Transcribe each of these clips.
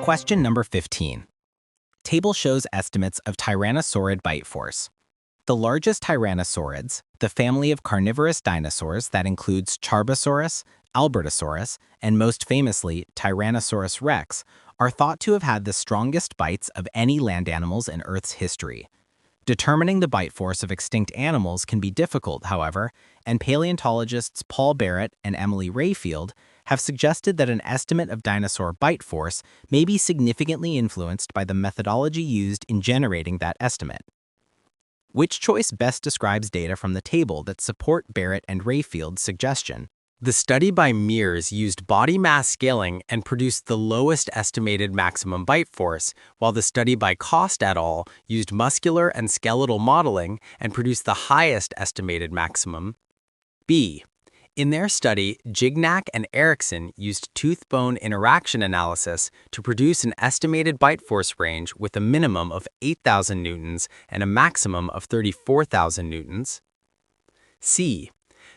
Question number 15. Table shows estimates of tyrannosaurid bite force. The largest tyrannosaurids, the family of carnivorous dinosaurs that includes Tarbosaurus, Albertosaurus, and most famously Tyrannosaurus rex, are thought to have had the strongest bites of any land animals in Earth's history. Determining the bite force of extinct animals can be difficult, however, and paleontologists Paul Barrett and Rayfield have suggested that an estimate of dinosaur bite force may be significantly influenced by the methodology used in generating that estimate. Which choice best describes data from the table that support Barrett and Rayfield's suggestion? The study by Meers used body mass scaling and produced the lowest estimated maximum bite force, while the study by Cost et al. Used muscular and skeletal modeling and produced the highest estimated maximum. B. In their study, Gignac and Erickson used tooth-bone interaction analysis to produce an estimated bite force range with a minimum of 8,000 newtons and a maximum of 34,000 newtons. C.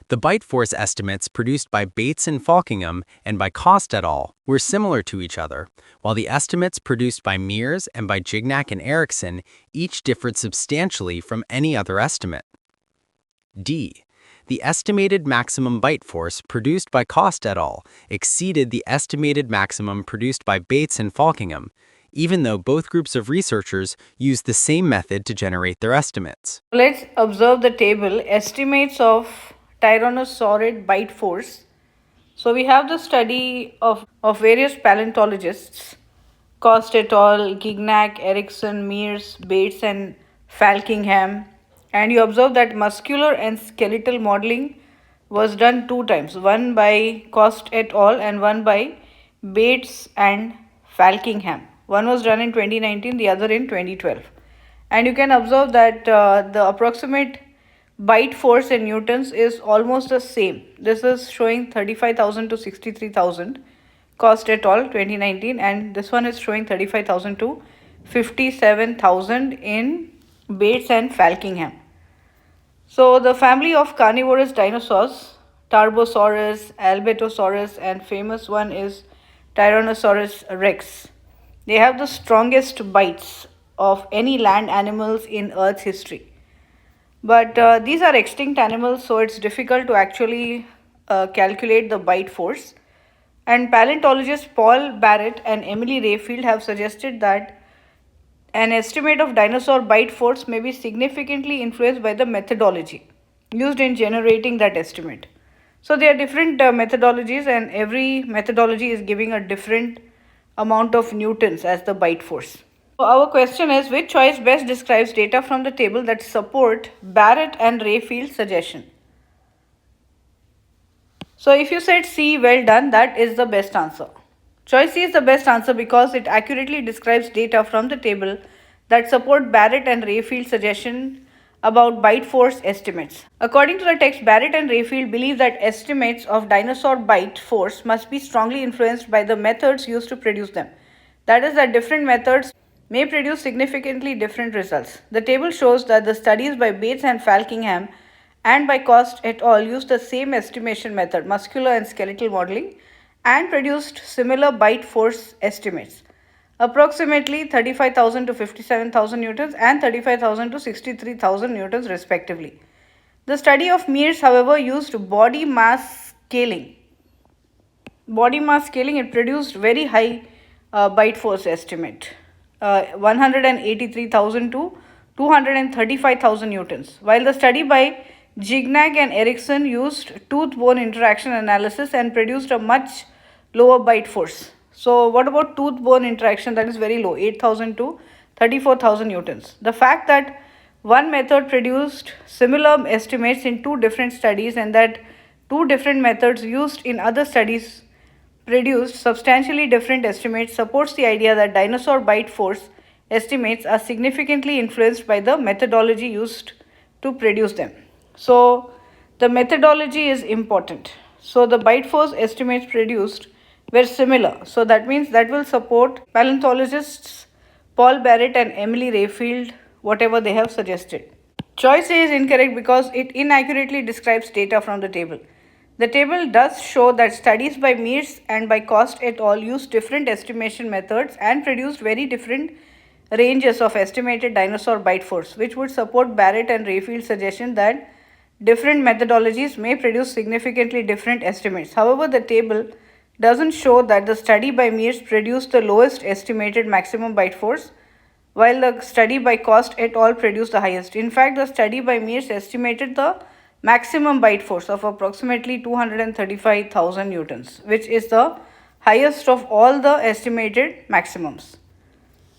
The bite force estimates produced by Bates and Falkingham and by Cost et al. Were similar to each other, while the estimates produced by Meers and by Gignac and Erickson each differed substantially from any other estimate. D. The estimated maximum bite force produced by Cost et al. Exceeded the estimated maximum produced by Bates and Falkingham, even though both groups of researchers used the same method to generate their estimates. Let's observe the table, estimates of tyrannosaurid bite force. So we have the study of various paleontologists, Cost et al., Gignac, Erickson, Meers, Bates and Falkingham, and you observe that muscular and skeletal modeling was done 2 times, one by Cost et al. And one by Bates and Falkingham. One was done in 2019, the other in 2012. And you can observe that the approximate bite force in newtons is almost the same. This is showing 35,000 to 63,000, Cost et al. 2019, and this one is showing 35,000 to 57,000 in Bates and Falkingham. So the family of carnivorous dinosaurs, Tarbosaurus, Albertosaurus, and famous one is Tyrannosaurus rex. They have the strongest bites of any land animals in Earth's history. But these are extinct animals, so it's difficult to actually calculate the bite force. And paleontologists Paul Barrett and Rayfield have suggested that an estimate of dinosaur bite force may be significantly influenced by the methodology used in generating that estimate. So there are different methodologies, and every methodology is giving a different amount of newtons as the bite force. So our question is, which choice best describes data from the table that support Barrett and Rayfield's suggestion? So if you said C, well done, that is the best answer. Choice C is the best answer because it accurately describes data from the table that support Barrett and Rayfield's suggestion about bite force estimates. According to the text, Barrett and Rayfield believe that estimates of dinosaur bite force must be strongly influenced by the methods used to produce them. That is, that different methods may produce significantly different results. The table shows that the studies by Bates and Falkingham and by Cost et al. Used the same estimation method, muscular and skeletal modeling, and produced similar bite force estimates, approximately 35,000 to 57,000 newtons and 35,000 to 63,000 newtons respectively. The study of Meers, however, used body mass scaling. It produced very high bite force estimate, 183,000 to 235,000 newtons, while the study by Gignac and Erickson used tooth-bone interaction analysis and produced a much lower bite force. So what about tooth-bone interaction? That is very low, 8,000 to 34,000 newtons. The fact that one method produced similar estimates in 2 different studies and that 2 different methods used in other studies produced substantially different estimates supports the idea that dinosaur bite force estimates are significantly influenced by the methodology used to produce them. So the methodology is important. So the bite force estimates produced were similar. So that means that will support paleontologists Paul Barrett and Rayfield, whatever they have suggested. Choice A is incorrect because it inaccurately describes data from the table. The table does show that studies by Meers and by Cost et al. Used different estimation methods and produced very different ranges of estimated dinosaur bite force, which would support Barrett and Rayfield's suggestion that different methodologies may produce significantly different estimates. However, the table doesn't show that the study by Meers produced the lowest estimated maximum bite force, while the study by Cost et al. Produced the highest. In fact, the study by Meers estimated the maximum bite force of approximately 235,000 newtons, which is the highest of all the estimated maximums.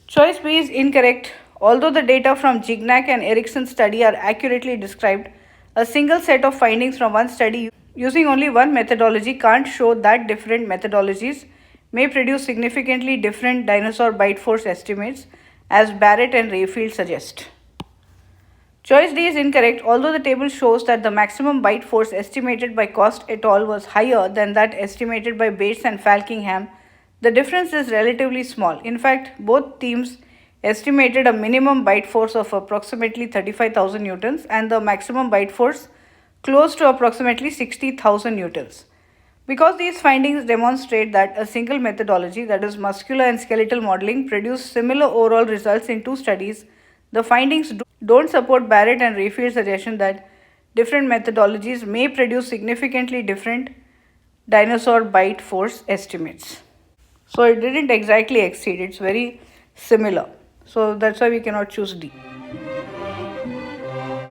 Choice B is incorrect. Although the data from Gignac and Erickson study are accurately described, a single set of findings from one study using only one methodology can't show that different methodologies may produce significantly different dinosaur bite force estimates, as Barrett and Rayfield suggest. Choice D is incorrect. Although the table shows that the maximum bite force estimated by Cost et al. Was higher than that estimated by Bates and Falkingham, the difference is relatively small. In fact, both teams estimated a minimum bite force of approximately 35,000 newtons and the maximum bite force close to approximately 60,000 newtons. Because these findings demonstrate that a single methodology, that is muscular and skeletal modeling, produced similar overall results in two studies, the findings don't support Barrett and Rayfield's suggestion that different methodologies may produce significantly different dinosaur bite force estimates. So it didn't exactly exceed, it's very similar. So that's why we cannot choose D.